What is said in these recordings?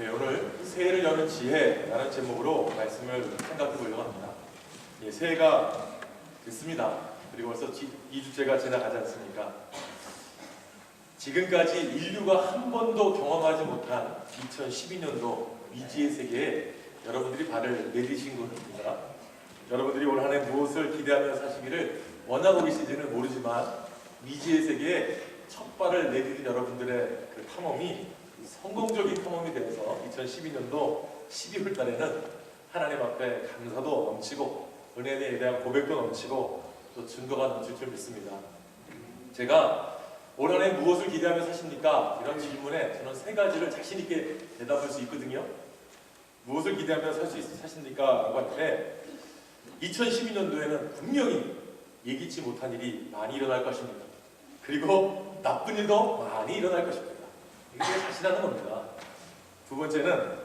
예, 오늘 새해를 여는 지혜라는 제목으로 말씀을 생각해 보려고 합니다. 예, 새해가 됐습니다. 그리고 벌써 2주째가 지나가지 않습니까? 지금까지 인류가 한 번도 경험하지 못한 2012년도 미지의 세계에 여러분들이 발을 내디신 것입니다. 여러분들이 올 한 해 무엇을 기대하며 사시기를 원하고 계신지는 모르지만 미지의 세계에 첫 발을 내디딘 여러분들의 그 탐험이 성공적인 탐험이 되어서 2012년도 12월 달에는 하나님 앞에 감사도 넘치고 은혜에 대한 고백도 넘치고 또 증거가 넘칠 줄 믿습니다. 제가 올 한 해 무엇을 기대하며 사십니까? 이런 질문에 저는 세 가지를 자신 있게 대답할 수 있거든요. 무엇을 기대하며 사십니까? 라고 할 때 2012년도에는 분명히 예기치 못한 일이 많이 일어날 것입니다. 그리고 나쁜 일도 많이 일어날 것입니다. 이게 자신하는 겁니다. 두 번째는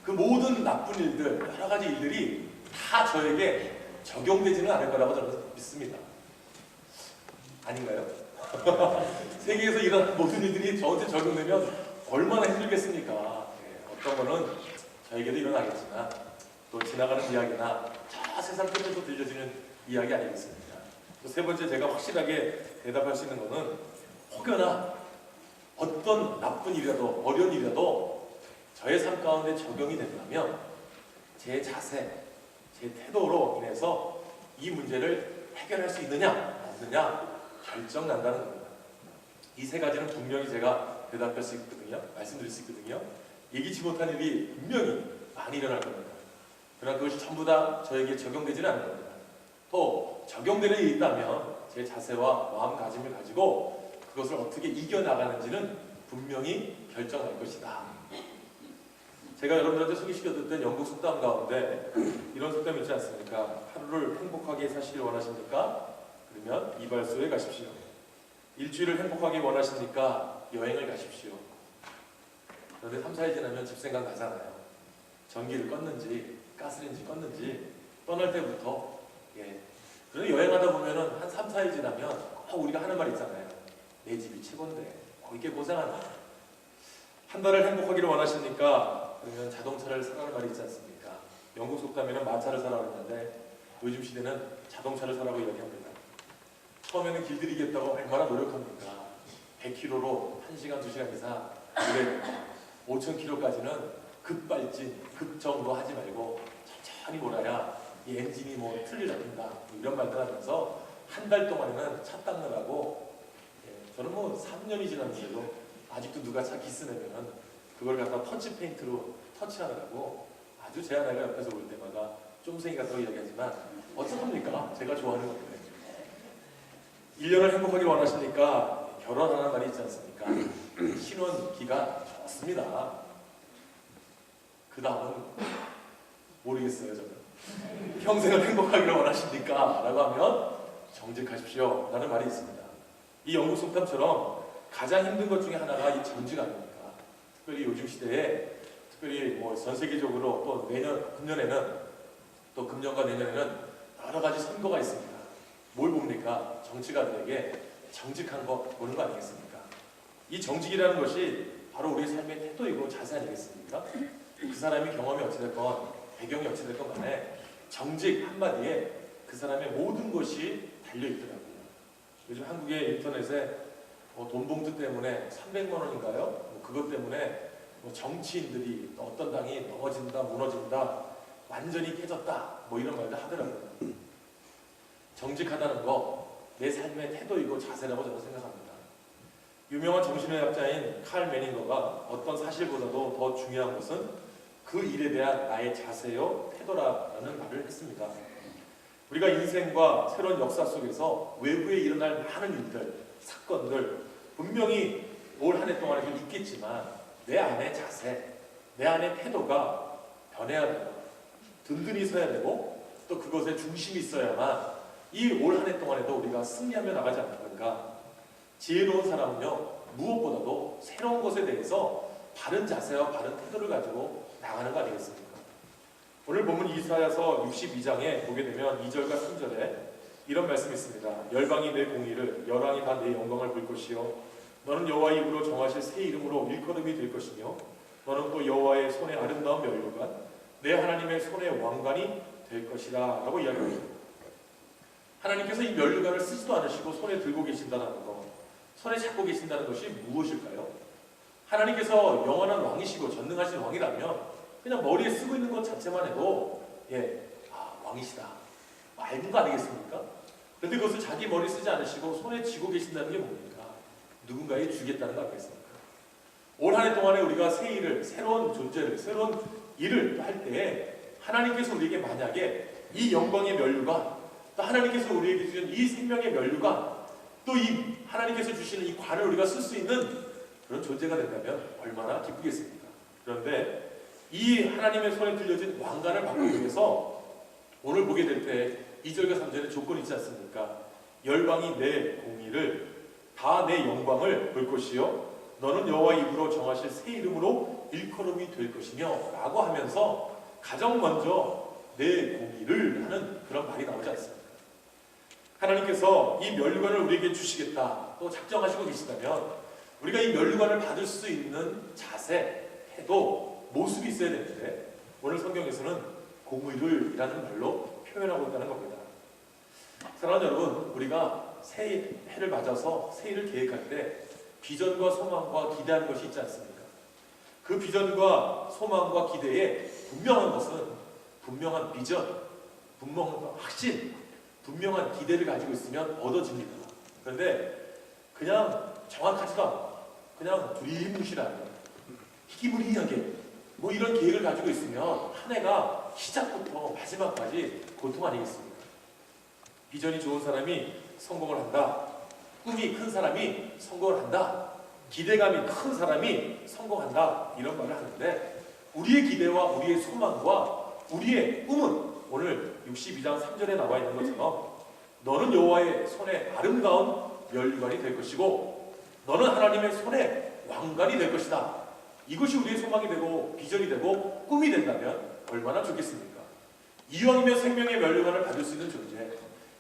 그 모든 나쁜 일들, 여러 가지 일들이 다 저에게 적용되지는 않을 거라고 저는 믿습니다. 아닌가요? 세계에서 일어나는 모든 일들이 저한테 적용되면 얼마나 힘들겠습니까? 어떤 거는 저에게도 일어나겠지만 또 지나가는 이야기나 저 세상 끝에서 들려지는 이야기 아니겠습니까? 또 세 번째 제가 확실하게 대답할 수 있는 거는 혹여나 어떤 나쁜 일이라도 어려운 일이라도 저의 삶 가운데 적용이 된다면 제 자세, 제 태도로 인해서 이 문제를 해결할 수 있느냐 없느냐 결정난다는 겁니다. 이 세 가지는 분명히 제가 대답할 수 있거든요. 말씀드릴 수 있거든요. 예기치 못한 일이 분명히 많이 일어날 겁니다. 그러나 그것이 전부 다 저에게 적용되지는 않을 겁니다. 또 적용되는 일이 있다면 제 자세와 마음가짐을 가지고 그것을 어떻게 이겨나가는지는 분명히 결정할 것이다. 제가 여러분들한테 소개시켜드렸던 영국 속담 가운데 이런 속담이 있지 않습니까? 하루를 행복하게 사시길 원하십니까? 그러면 이발소에 가십시오. 일주일을 행복하게 원하십니까? 여행을 가십시오. 그런데 3, 4일 지나면 집 생각 나잖아요. 전기를 껐는지 가스레인지 껐는지 떠날 때부터 그런데 여행하다 보면은 한 3, 4일 지나면 우리가 하는 말 있잖아요. 내 집이 최고인데 이렇게 고생하나. 한 달을 행복하기를 원하십니까? 그러면 자동차를 사라는 말이 있지 않습니까? 영국 속담에는 마차를 사라고 했는데 요즘 시대는 자동차를 사라고 이야기합니다. 처음에는 길들이겠다고 얼마나 노력합니까? 100km로 1시간, 2시간 이상 5,000km까지는 급발진, 급정도 하지 말고 천천히 몰아야 이 엔진이 틀을 잡힌다 이런 말들 하면서 한 달 동안에는 차 닦느라고 저는 3년이 지났는데도 아직도 누가 차 기스 내면은 그걸 갖다 터치 페인트로 터치하느라고 아주 제 아내가 옆에서 볼 때마다 쫌생이 같다고 이야기하지만 어떡합니까? 제가 좋아하는 건데 1년을 행복하길 원하십니까? 결혼하는 말이 있지 않습니까? 신혼기간 좋습니다. 그 다음은 모르겠어요. 저는 평생을 행복하기를 원하십니까? 라고 하면 정직하십시오 라는 말이 있습니다. 이 영국 속담처럼 가장 힘든 것 중에 하나가 이 정직 아닙니까? 특별히 요즘 시대에 특별히 전 세계적으로 또 금년에는 또 금년과 내년에는 여러 가지 선거가 있습니다. 뭘 봅니까? 정치가들에게 정직한 거 보는 거 아니겠습니까? 이 정직이라는 것이 바로 우리의 삶의 태도이고 자세 아니겠습니까? 그 사람이 경험이 어찌됐건 배경이 어찌됐건 간에 정직 한마디에 그 사람의 모든 것이 달려있더라고요. 요즘 한국의 인터넷에 돈 봉투 때문에 300만 원인가요? 그것 때문에 정치인들이 어떤 당이 넘어진다, 무너진다, 완전히 깨졌다, 이런 말도 하더라고요. 정직하다는 거 내 삶의 태도이고 자세라고 저는 생각합니다. 유명한 정신의학자인 칼 매닝거가 어떤 사실보다도 더 중요한 것은 그 일에 대한 나의 자세요, 태도라는 말을 했습니다. 우리가 인생과 새로운 역사 속에서 외부에 일어날 많은 일들, 사건들 분명히 올 한 해 동안에 좀 있겠지만 내 안의 자세, 내 안의 태도가 변해야 되고 든든히 서야 되고 또 그것에 중심이 있어야만 이 올 한 해 동안에도 우리가 승리하며 나가지 않는가. 지혜로운 사람은요 무엇보다도 새로운 것에 대해서 바른 자세와 바른 태도를 가지고 나가는 거 아니겠습니까? 오늘 본문 이사야서 62장에 보게 되면 2절과 3절에 이런 말씀이 있습니다. 열방이 내 공의를 열왕이 다 내 영광을 볼 것이요 너는 여호와의 입으로 정하실 새 이름으로 일컬음이 될 것이며 너는 또 여호와의 손에 아름다운 면류관, 내 하나님의 손의 왕관이 될 것이다 라고 이야기합니다. 하나님께서 이 면류관을 쓰지도 않으시고 손에 들고 계신다는 것, 손에 잡고 계신다는 것이 무엇일까요? 하나님께서 영원한 왕이시고 전능하신 왕이라면 그냥 머리에 쓰고 있는 것 자체만 해도 왕이시다 알는 거 아니겠습니까? 그런데 그것을 자기 머리에 쓰지 않으시고 손에 쥐고 계신다는 게 뭡니까? 누군가에게 주겠다는 거 아니겠습니까? 올 한 해 동안에 우리가 새 일을, 새로운 존재를, 새로운 일을 할 때 하나님께서 우리에게 만약에 이 영광의 면류관, 또 하나님께서 우리에게 주신 이 생명의 면류관, 또 이 하나님께서 주시는 이 관을 우리가 쓸 수 있는 그런 존재가 된다면 얼마나 기쁘겠습니까? 그런데 이 하나님의 손에 들려진 왕관을 받기 위해서 오늘 보게 될 때 2절과 3절에 조건이 있지 않습니까? 열방이 내 공의를 다 내 영광을 볼 것이요 너는 여호와 입으로 정하실 새 이름으로 일컬음이 될 것이며 라고 하면서 가장 먼저 내 공의를 하는 그런 말이 나오지 않습니까? 하나님께서 이 면류관을 우리에게 주시겠다 또 작정하시고 계시다면 우리가 이 면류관을 받을 수 있는 자세, 태도, 모습이 있어야 되는데 오늘 성경에서는 공의를 이라는 말로 표현하고 있다는 겁니다. 사랑하는 여러분, 우리가 새 해를 맞아서 새 일을 계획할 때 비전과 소망과 기대하는 것이 있지 않습니까? 그 비전과 소망과 기대에 분명한 것은 분명한 비전, 분명한 확신, 분명한 기대를 가지고 있으면 얻어집니다. 그런데 그냥 정확하지도 않고 그냥 두리뭉실하게 희기무리하게 뭐 이런 계획을 가지고 있으면 한 해가 시작부터 마지막까지 고통 아니겠습니까? 비전이 좋은 사람이 성공을 한다. 꿈이 큰 사람이 성공을 한다. 기대감이 큰 사람이 성공한다. 이런 말을 하는데 우리의 기대와 우리의 소망과 우리의 꿈은 오늘 62장 3절에 나와 있는 것처럼 너는 여호와의 손에 아름다운 면류관이 될 것이고 너는 하나님의 손에 왕관이 될 것이다. 이것이 우리의 소망이 되고 비전이 되고 꿈이 된다면 얼마나 좋겠습니까? 이왕이면 생명의 면류관을 받을 수 있는 존재,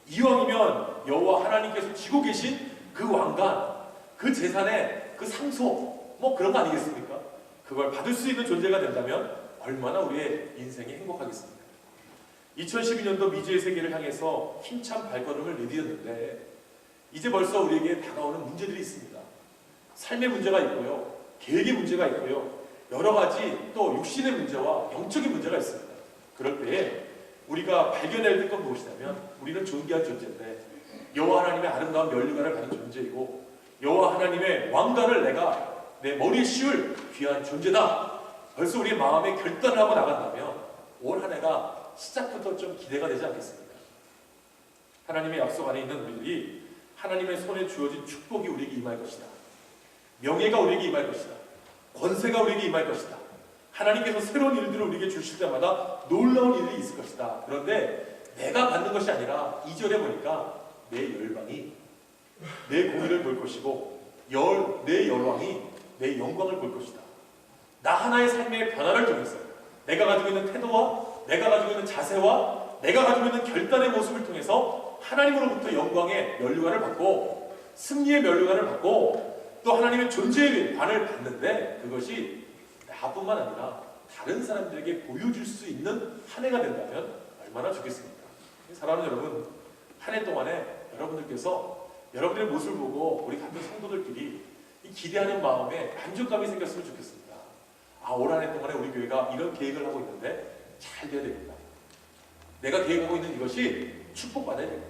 이왕이면 여호와 하나님께서 쥐고 계신 그 왕관, 그 재산의 그 상속, 뭐 그런 거 아니겠습니까? 그걸 받을 수 있는 존재가 된다면 얼마나 우리의 인생이 행복하겠습니까? 2012년도 미주의 세계를 향해서 힘찬 발걸음을 내디뎠는데 이제 벌써 우리에게 다가오는 문제들이 있습니다. 삶의 문제가 있고요, 계획의 문제가 있고요, 여러 가지 또 육신의 문제와 영적인 문제가 있습니다. 그럴 때에 우리가 발견해야 될 건 무엇이냐면 우리는 존귀한 존재인데 여호와 하나님의 아름다운 면류관을 받은 존재이고 여호와 하나님의 왕관을 내가 내 머리에 씌울 귀한 존재다. 벌써 우리의 마음에 결단을 하고 나간다면 올 한 해가 시작부터 좀 기대가 되지 않겠습니까? 하나님의 약속 안에 있는 우리들이 하나님의 손에 주어진 축복이 우리에게 임할 것이다. 명예가 우리에게 임할 것이다. 권세가 우리에게 임할 것이다. 하나님께서 새로운 일들을 우리에게 주실 때마다 놀라운 일이 있을 것이다. 그런데 내가 받는 것이 아니라 2절에 보니까 내 열방이 내 공의를 볼 것이고 내 열왕이 내 영광을 볼 것이다. 나 하나의 삶의 변화를 통해서 내가 가지고 있는 태도와 내가 가지고 있는 자세와 내가 가지고 있는 결단의 모습을 통해서 하나님으로부터 영광의 면류관을 받고 승리의 면류관을 받고 또 하나님의 존재의 관을 받는데 그것이 나뿐만 아니라 다른 사람들에게 보여줄 수 있는 한 해가 된다면 얼마나 좋겠습니까? 사랑하는 여러분, 한 해 동안에 여러분들께서 여러분들의 모습을 보고 우리 같은 성도들끼리 이 기대하는 마음에 만족감이 생겼으면 좋겠습니다. 올 한 해 동안에 우리 교회가 이런 계획을 하고 있는데 잘 돼야 됩니다. 내가 계획하고 있는 이것이 축복받아야 됩니다.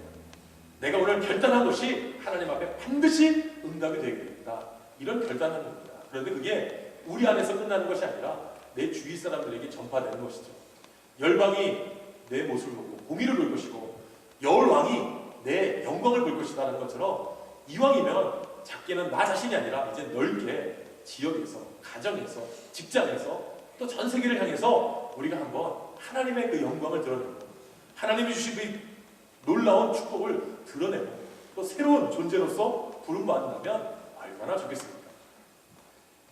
내가 오늘 결단한 것이 하나님 앞에 반드시 응답이 되게 됩니다. 이런 결단하는 겁니다. 그런데 그게 우리 안에서 끝나는 것이 아니라 내 주위 사람들에게 전파되는 것이죠. 열방이 내 모습을 보고 공의를 볼 것이고 여호왕이 내 영광을 볼 것이라는 것처럼 이왕이면 작게는 나 자신이 아니라 이제 넓게 지역에서, 가정에서, 직장에서 또 전 세계를 향해서 우리가 한번 하나님의 그 영광을 드러내고 하나님이 주신 그 놀라운 축복을 드러내고 또 새로운 존재로서 부름받는다면 얼마나 좋겠습니까?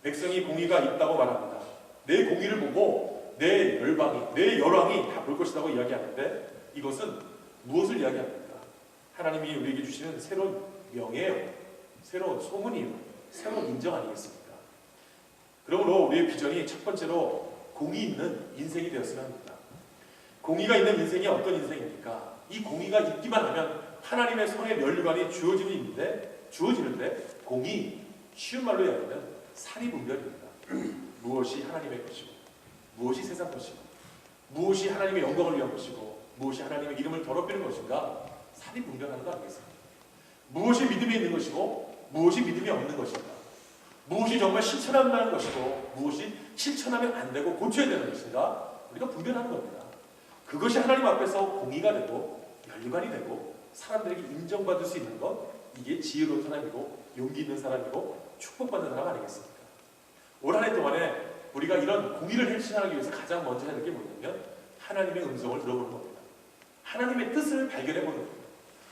백성이 공의가 있다고 말합니다. 내 공의를 보고 내 열방이, 내 열왕이 다 볼 것이라고 이야기하는데 이것은 무엇을 이야기합니까? 하나님이 우리에게 주시는 새로운 명예예요. 새로운 소문이요. 새로운 인정 아니겠습니까? 그러므로 우리의 비전이 첫 번째로 공의 있는 인생이 되었으면 합니다. 공의가 있는 인생이 어떤 인생입니까? 이 공의가 있기만 하면 하나님의 손에 면류관이 주어지는데 공의, 쉬운 말로 얘기하면 사리분별입니다. 무엇이 하나님의 것이고 무엇이 세상 것이고 무엇이 하나님의 영광을 위한 것이고 무엇이 하나님의 이름을 더럽히는 것인가 사리분별하는 거 아니겠습니까? 무엇이 믿음이 있는 것이고 무엇이 믿음이 없는 것인가, 무엇이 정말 실천하는 것이고 무엇이 실천하면 안 되고 고쳐야 되는 것인가 우리가 분별하는 겁니다. 그것이 하나님 앞에서 공의가 되고 면류관이 되고 사람들에게 인정받을 수 있는 것, 이게 지혜로운 사람이고 용기 있는 사람이고 축복받는 사람 아니겠습니까? 올 한 해 동안에 우리가 이런 공의를 실천하기 위해서 가장 먼저 해야 될 게 뭐냐면 하나님의 음성을 들어보는 겁니다. 하나님의 뜻을 발견해 보는 겁니다.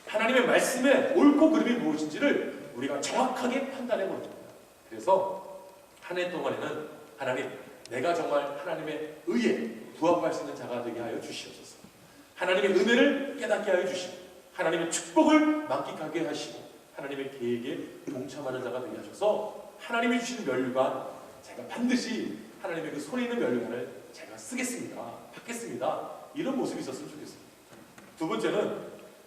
하나님의 말씀의 옳고 그름이 무엇인지를 우리가 정확하게 판단해 보는 겁니다. 그래서 한 해 동안에는 하나님, 내가 정말 하나님의 의에 부합할 수 있는 자가 되게 하여 주시옵소서. 하나님의 은혜를 깨닫게 하여 주시고 하나님의 축복을 만끽하게 하시고 하나님의 계획에 동참하는 자가 되게 하셔서 하나님이 주시는 면류관, 제가 반드시 하나님의 그 손에 있는 면류관을 제가 쓰겠습니다, 받겠습니다, 이런 모습이 있었으면 좋겠습니다. 두 번째는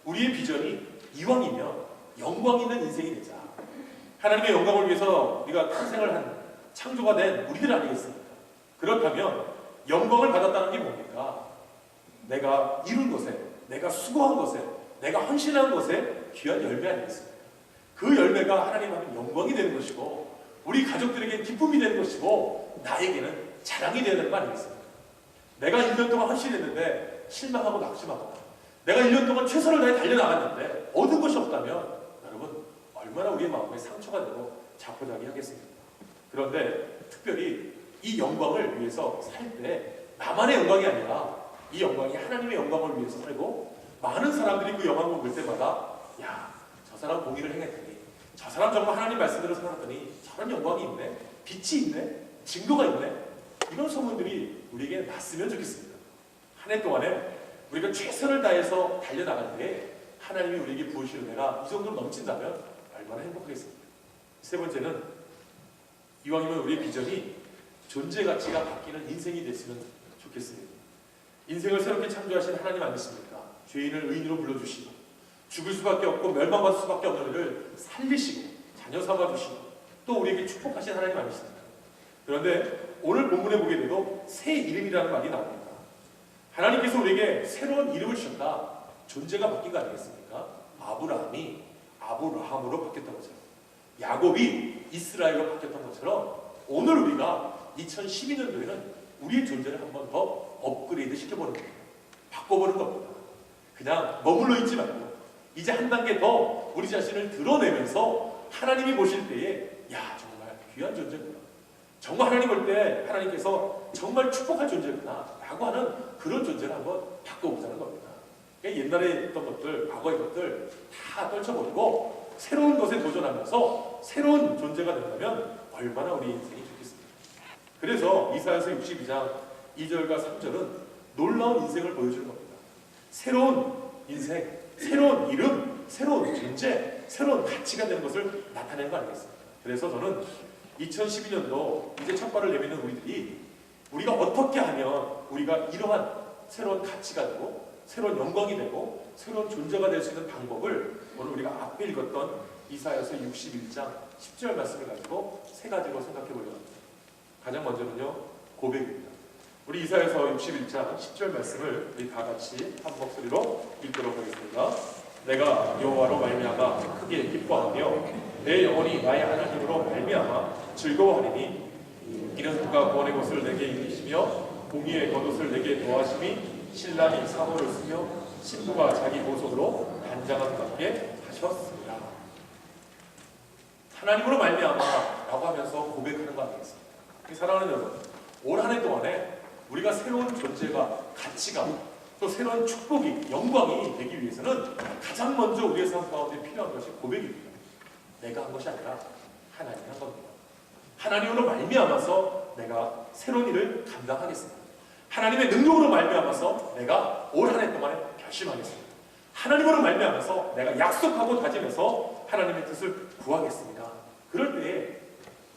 우리의 비전이 이왕이면 영광 있는 인생이 되자. 하나님의 영광을 위해서 우리가 탄생을 한 창조가 된 우리들 아니겠습니까? 그렇다면 영광을 받았다는 게 뭡니까? 내가 이룬 것에, 내가 수고한 것에, 내가 헌신한 것에 귀한 열매 아니겠습니까? 그 열매가 하나님 앞에 영광이 되는 것이고 우리 가족들에게 기쁨이 되는 것이고 나에게는 자랑이 되어야 되는 거 아니겠습니까? 내가 1년 동안 헌신했는데 실망하고 낙심하고 내가 1년 동안 최선을 다해 달려나갔는데 얻은 것이 없다면 여러분 얼마나 우리의 마음에 상처가 되고 자포자기하겠습니까? 그런데 특별히 이 영광을 위해서 살 때 나만의 영광이 아니라 이 영광이 하나님의 영광을 위해서 살고 많은 사람들이 그 영광을 볼 때마다 야, 저 사람 공의를 행했더니 저 사람 정말 하나님 말씀대로 살았더니 저런 영광이 있네, 빛이 있네, 증거가 있네, 이런 소문들이 우리에게 났으면 좋겠습니다. 한 해 동안에 우리가 최선을 다해서 달려나갈 때 하나님이 우리에게 부으시는 은혜가 이 정도로 넘친다면 얼마나 행복하겠습니까? 세 번째는 이왕이면 우리의 비전이 존재 가치가 바뀌는 인생이 됐으면 좋겠습니다. 인생을 새롭게 창조하신 하나님 아니십니까? 죄인을 의인으로 불러주시고 죽을 수밖에 없고 멸망받을 수밖에 없는 이를 살리시고 자녀 삼아주시고 또 우리에게 축복하신 하나님 아니십니까? 그런데 오늘 본문에 보게 돼도 새 이름이라는 말이 나옵니다. 하나님께서 우리에게 새로운 이름을 주셨다. 존재가 바뀐 거 아니겠습니까? 아브라함이 아브라함으로 바뀌었던 것처럼 야곱이 이스라엘로 바뀌었던 것처럼 오늘 우리가 2012년도에는 우리의 존재를 한 번 더 업그레이드 시켜보는 겁니다. 바꿔보는 겁니다. 그냥 머물러 있지 말고 이제 한 단계 더 우리 자신을 드러내면서 하나님이 보실 때에 야, 정말 귀한 존재구나, 정말 하나님 볼 때 하나님께서 정말 축복할 존재구나 라고 하는 그런 존재를 한번 바꿔보자는 겁니다. 그러니까 옛날에 있던 것들, 과거의 것들 다 떨쳐버리고 새로운 것에 도전하면서 새로운 존재가 된다면 얼마나 우리 인생이 좋겠습니까? 그래서 이사야서 62장 2절과 3절은 놀라운 인생을 보여주는 겁니다. 새로운 인생, 새로운 이름, 새로운 존재, 새로운 가치가 되는 것을 나타내는 거 아니겠습니까? 그래서 저는 2012년도 이제 첫 발을 내미는 우리가 어떻게 하면 우리가 이러한 새로운 가치가 되고 새로운 영광이 되고 새로운 존재가 될 수 있는 방법을 오늘 우리가 앞에 읽었던 이사야서 61장 10절 말씀을 가지고 세 가지로 생각해 보려고 합니다. 가장 먼저는요, 고백입니다. 우리 이사야서 61장 10절 말씀을 우리 다 같이 한 목소리로 읽도록 하겠습니다. 내가 여호와로 말미암아 크게 기뻐하며 내 영혼이 나의 하나님으로 말미암아 즐거워하리니 이는 그가 구원의 것을 내게 이기시며 공의의 겉옷을 내게 도하심이 신랑이 사모를 쓰며 신부가 자기 보석으로 단장함 같게 하셨습니다. 하나님으로 말미암아 라고 하면서 고백하는 거 아니겠습니까? 사랑하는 여러분, 올 한 해 동안에 우리가 새로운 존재가, 가치가, 또 새로운 축복이, 영광이 되기 위해서는 가장 먼저 우리의 삶 가운데 필요한 것이 고백입니다. 내가 한 것이 아니라 하나님이 한 겁니다. 하나님으로 말미암아서 내가 새로운 일을 감당하겠습니다. 하나님의 능력으로 말미암아서 내가 올 한 해 동안에 결심하겠습니다. 하나님으로 말미암아서 내가 약속하고 다짐해서 하나님의 뜻을 구하겠습니다. 그럴 때에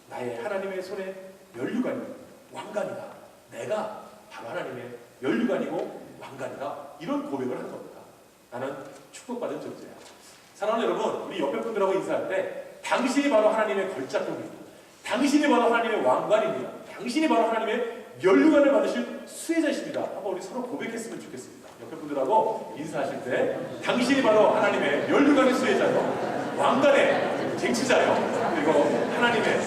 나의 하나님의 손에 면류관이고 왕관이다. 내가 바로 하나님의 면류관이고 왕관이다. 이런 고백을 하는 겁니다. 나는 축복받은 존재야. 사랑하는 여러분, 우리 옆에 분들하고 인사할 때 당신이 바로 하나님의 걸작품입니다. 당신이 바로 하나님의 왕관입니다. 당신이 바로 하나님의 면류관을 받으실 수혜자이십니다. 한번 우리 서로 고백했으면 좋겠습니다. 옆에 분들하고 인사하실 때 당신이 바로 하나님의 면류관의 수혜자요, 왕관의 쟁취자요, 그리고 하나님의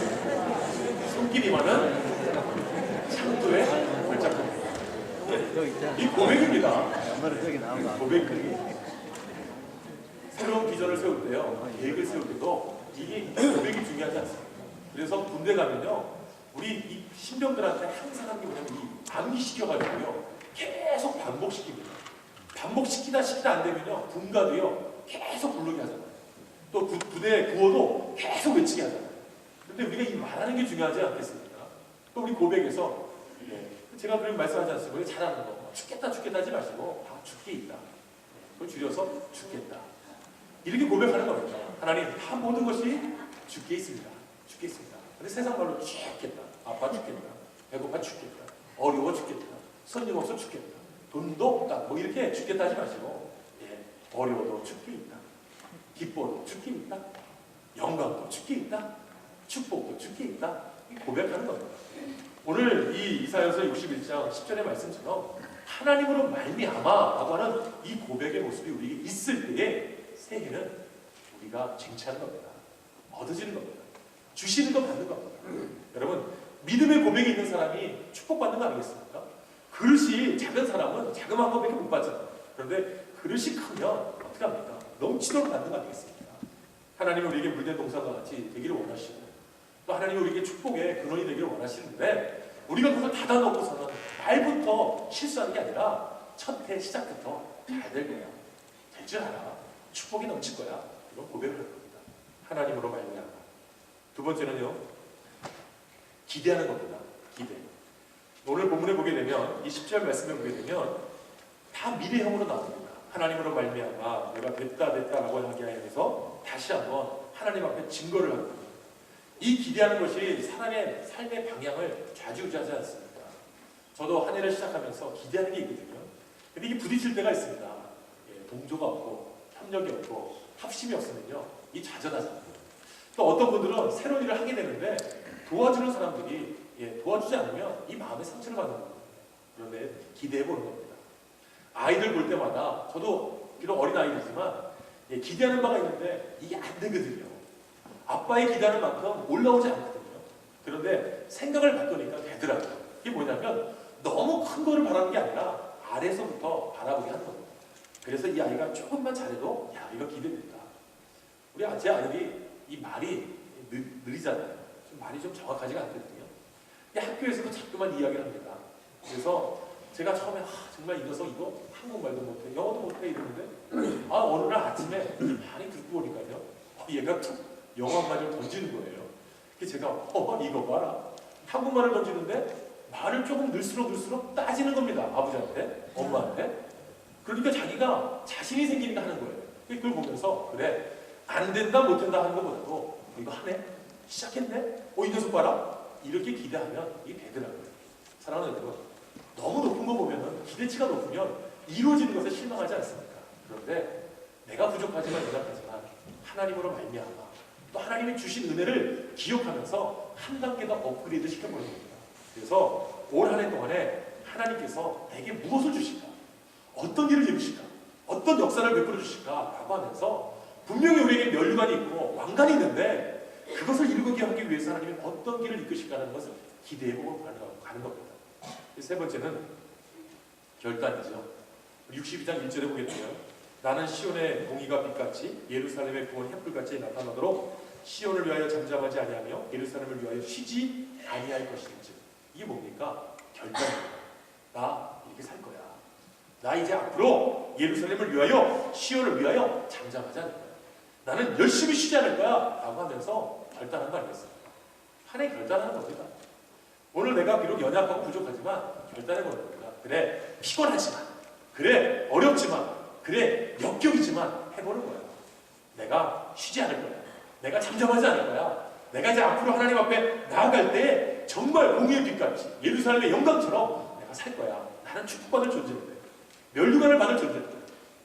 손길이 많은 창조의 걸작품입니다. 이 고백입니다. 고백. 새로운 비전을 세울 때요, 계획을 세울 때도 이게 고백이 중요하지 않습니다. 그래서 군대 가면요, 우리 이 신병들한테 항상 하는 게 뭐냐면 이 암기시켜가지고요, 계속 반복시킵니다. 반복시키다 안 되면요, 군가도요, 계속 부르게 하잖아요. 또 부대 구호도 계속 외치게 하잖아요. 근데 우리가 이 말하는 게 중요하지 않겠습니까? 또 우리 고백에서, 제가 그런 말씀하지 않습니까? 잘하는 거, 죽겠다 하지 마시고, 죽게 있다. 그걸 줄여서 죽겠다. 이렇게 고백하는 겁니다. 하나님, 다 모든 것이 죽게 있습니다. 죽게 있습니다. 근데 세상 말로 죽겠다. 아파 죽겠다. 배고파 죽겠다. 어려워 죽겠다. 손님 없어 죽겠다. 돈도 없다. 뭐 이렇게 죽겠다 하지 마시고, 어려워도 죽게 있다. 기뻐도 죽게 있다. 영광도 죽게 있다. 축복도 죽게 있다. 고백하는 겁니다. 오늘 이 이사야서 61장 10절의 말씀처럼 하나님으로 말미암아라고 하는 이 고백의 모습이 우리에게 있을 때에 새해는 우리가 쟁취하는 겁니다. 얻어지는 겁니다. 주시는 거 받는 겁니다. 여러분, 믿음의 고백이 있는 사람이 축복받는 거 아니겠습니까? 그릇이 작은 사람은 자그마한 것밖에 못 받잖아요. 그런데 그릇이 크면 어떻게 합니까? 넘치도록 받는 거 아니겠습니까? 하나님은 우리에게 물된 동산과 같이 되기를 원하시고, 또 하나님은 우리에게 축복의 근원이 되기를 원하시는데, 우리가 그걸 닫아놓고서는 말부터 실수하는 게 아니라 첫 해 시작부터 잘 될 거야. 될 줄 알아. 축복이 넘칠 거야. 이런 고백을 할 겁니다. 하나님으로 말미암아. 두 번째는요, 기대하는 겁니다. 기대. 오늘 본문에 보게 되면, 이 10절 말씀에 보게 되면 다 미래형으로 나옵니다. 하나님으로 말미암아 내가 됐다라고 하기 위해서 다시 한번 하나님 앞에 증거를 하는 겁니다. 이 기대하는 것이 사람의 삶의 방향을 좌지우지하지 않습니까? 저도 한 해를 시작하면서 기대하는 게 있거든요. 근데 이게 부딪힐 때가 있습니다. 동조가 없고 협력이 없고 합심이 없으면요, 이 좌절하잖아요. 또 어떤 분들은 새로운 일을 하게 되는데 도와주는 사람들이 도와주지 않으면 이 마음에 상처를 받는 겁니다. 그런데 기대해보는 겁니다. 아이들 볼 때마다, 저도 비록 어린 아이들이지만 기대하는 바가 있는데 이게 안 되거든요. 아빠의 기대하는 만큼 올라오지 않거든요. 그런데 생각을 바꾸니까 되더라고요. 이게 뭐냐면 너무 큰 거를 바라는 게 아니라 아래서부터 바라보게 하는 겁니다. 그래서 이 아이가 조금만 잘해도 야, 이거 기대된다. 우리 제 아들이 이 말이 느리잖아요. 말이 좀 정확하지가 않거든요. 학교에서도 자꾸만 이야기를 합니다. 그래서 제가 처음에 정말 이 녀석 이거 한국말도 못해, 영어도 못해 이러는데 어느 날 아침에 많이 듣고 오니까요, 얘가 툭 영어 한 마디를 던지는 거예요. 그래서 제가 이거 봐라. 한국말을 던지는데 말을 조금 늘수록 따지는 겁니다. 아버지한테, 엄마한테. 그러니까 자기가 자신이 생기니까 하는 거예요. 그걸 보면서 그래, 안 된다 못 된다 하는 것보다도 이거 하네? 시작했네? 이 녀석 봐라? 이렇게 기대하면 이게 되더라고요. 사랑하는 여러분, 너무 높은 거 보면은, 기대치가 높으면 이루어지는 것에 실망하지 않습니까? 그런데 내가 부족하지만 연약하지만 하나님으로 말미암아 또 하나님이 주신 은혜를 기억하면서 한 단계 더 업그레이드 시켜보는 겁니다. 그래서 올 한 해 동안에 하나님께서 내게 무엇을 주실까? 어떤 일을 이루실까? 어떤 역사를 베풀어 주실까? 라고 하면서 분명히 우리에게 면류관이 있고 왕관이 있는데 그것을 이루게 하기 위해서 하나님이 어떤 길을 이끄실까 하는 것을 기대해보고 가는 겁니다. 세 번째는 결단이죠. 62장 1절에 보게 되면 나는 시온의 공의가 빛같이 예루살렘의 구원 햇불같이 나타나도록 시온을 위하여 잠잠하지 아니하며 예루살렘을 위하여 쉬지 아니할 것인지. 이게 뭡니까? 결단입니다. 나 이렇게 살 거야. 나 이제 앞으로 예루살렘을 위하여, 시온을 위하여 잠잠하지 않을 거야. 나는 열심히 쉬지 않을 거야 라고 하면서 결단한 거 아니겠습니까? 한 해 결단하는 겁니다. 오늘 내가 비록 연약하고 부족하지만 결단해보는 겁니다. 그래, 피곤하지만, 그래, 어렵지만, 그래, 역겹이지만 해보는 거야. 내가 쉬지 않을 거야. 내가 잠잠하지 않을 거야. 내가 이제 앞으로 하나님 앞에 나아갈 때 땅에 정말 공의의 빛같이 예루살렘의 영광처럼 내가 살 거야. 나는 축복받을 존재인데, 면류관을 받을 존재인데,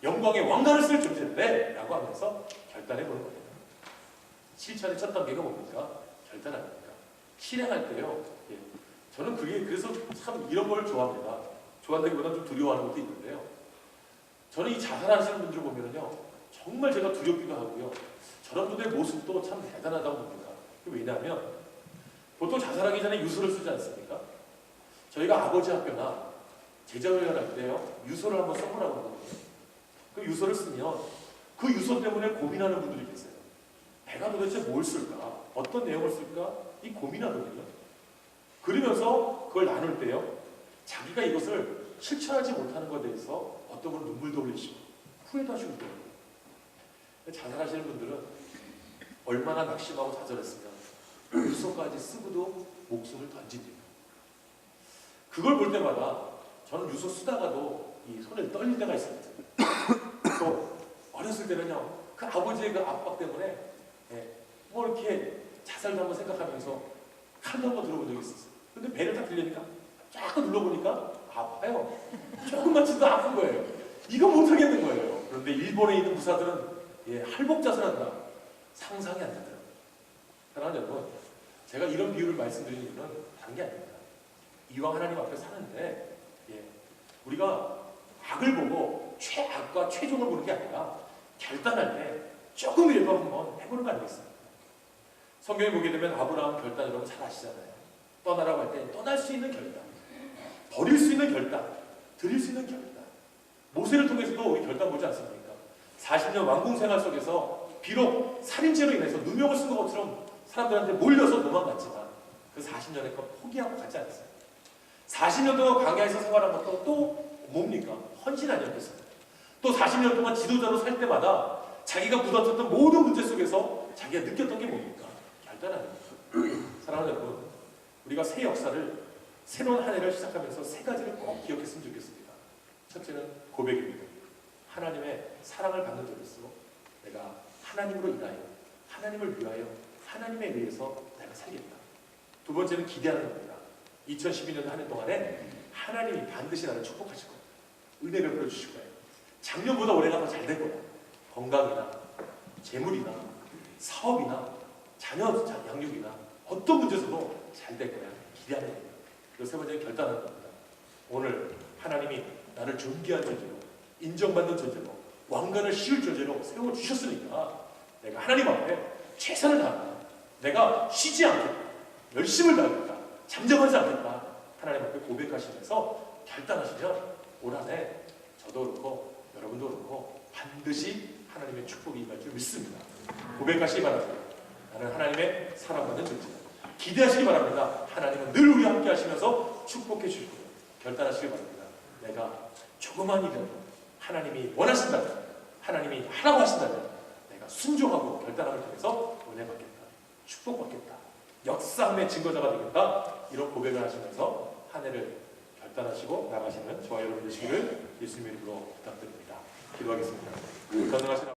영광의 왕관을 쓸 존재인데 라고 하면서 결단해보는 거예요. 실천의 첫 단계가 뭡니까? 결단 아닙니까? 실행할 때요. 예. 저는 그게 그래서 참 이런 걸 좋아합니다. 좋아한다기보다 좀 두려워하는 것도 있는데요. 저는 이 자살하시는 분들 보면요, 정말 제가 두렵기도 하고요. 저런 분들의 모습도 참 대단하다고 봅니다. 왜냐하면 보통 자살하기 전에 유서를 쓰지 않습니까? 저희가 아버지 학교나 제자훈련 할 때요, 유서를 한번 써보라고 하거든요. 그 유서를 쓰면 그 유서 때문에 고민하는 분들이 계세요. 내가 도대체 뭘 쓸까? 어떤 내용을 쓸까? 이 고민하거든요. 그러면서 그걸 나눌 때요, 자기가 이것을 실천하지 못하는 것에 대해서 어떤 분은 눈물도 흘리시고 후회도 하시고 그래요. 자살하시는 분들은 얼마나 낙심하고 좌절했으면 유서까지 쓰고도 목숨을 던집니다. 그걸 볼 때마다 저는 유서 쓰다가도 이 손을 떨릴 때가 있습니다. 또 어렸을 때는요, 그 아버지의 그 압박 때문에 뭐 이렇게 자살도 한번 생각하면서 칼도 한번 들어본 적이 있었어요. 근데 배를 딱 들리니까 쫙 눌러보니까 아파요. 조금만 치도 아픈 거예요. 이거 못하겠는 거예요. 그런데 일본에 있는 무사들은 할복 자살한다. 상상이 안 되더라고요. 사랑하는 여러분, 제가 이런 비유를 말씀드리는 이유는 다른 게 아닙니다. 이왕 하나님 앞에 사는데 우리가 악을 보고 최악과 최종을 보는 게 아니라 결단할 때 조금이라도 한번 해보는 거 아니겠습니까? 성경에 보게 되면 아브라함 결단 여러분 잘 아시잖아요. 떠나라고 할 때 떠날 수 있는 결단, 버릴 수 있는 결단, 드릴 수 있는 결단. 모세를 통해서도 우리 결단 보지 않습니까? 40년 왕궁 생활 속에서 비록 살인죄로 인해서 누명을 쓴 것처럼 사람들한테 몰려서 도망갔지만 그 40년의 것 포기하고 가지 않았어요. 40년 동안 광야에서 생활한 것도 또 뭡니까? 헌신 아니었겠습니까? 또 40년 동안 지도자로 살 때마다 자기가 부딪혔던 모든 문제 속에서 자기가 느꼈던 게 뭡니까? 결단 아닙니까? 사랑하는 여러분, 우리가 새 역사를, 새로운 한 해를 시작하면서 세 가지를 꼭 기억했으면 좋겠습니다. 첫째는 고백입니다. 하나님의 사랑을 받는 자로서 내가 하나님으로 인하여, 하나님을 위하여, 하나님에 의해서 내가 살겠다. 두 번째는 기대하는 겁니다. 2012년 한 해 동안에 하나님이 반드시 나를 축복하실 거예요. 은혜를 베풀어주실 거예요. 작년보다 올해가 더 잘 될 거예요. 건강이나 재물이나 사업이나 자녀 양육이나 어떤 문제에서도 잘 될 거야. 기대하는 겁니다. 그리고 세 번째는 결단하는 겁니다. 오늘 하나님이 나를 존귀한 존재로, 인정받는 존재로, 왕관을 씌울 존재로 세워주셨으니까 내가 하나님 앞에 최선을 다한다. 내가 쉬지 않겠다. 열심을 다하겠다. 잠잠하지 않겠다. 하나님 앞에 고백하시면서 결단하시면 올 한 해 저도 그렇고 여러분도 그렇고 반드시 하나님의 축복이 임할 줄 믿습니다. 고백하시기 바랍니다. 나는 하나님의 사랑받는 존재다. 기대하시기 바랍니다. 하나님은 늘 우리와 함께 하시면서 축복해 주실 거예요. 결단하시기 바랍니다. 내가 조그만 일이라도 하나님이 원하신다면, 하나님이 하라고 하신다면 내가 순종하고 결단함을 통해서 은혜 받겠다. 축복받겠다. 역사함의 증거자가 되겠다. 이런 고백을 하시면서 한 해를 결단하시고 나가시는 저와 여러분 되시기를 예수님의 이름으로 부탁드립니다. 기도하겠습니다. 전능하신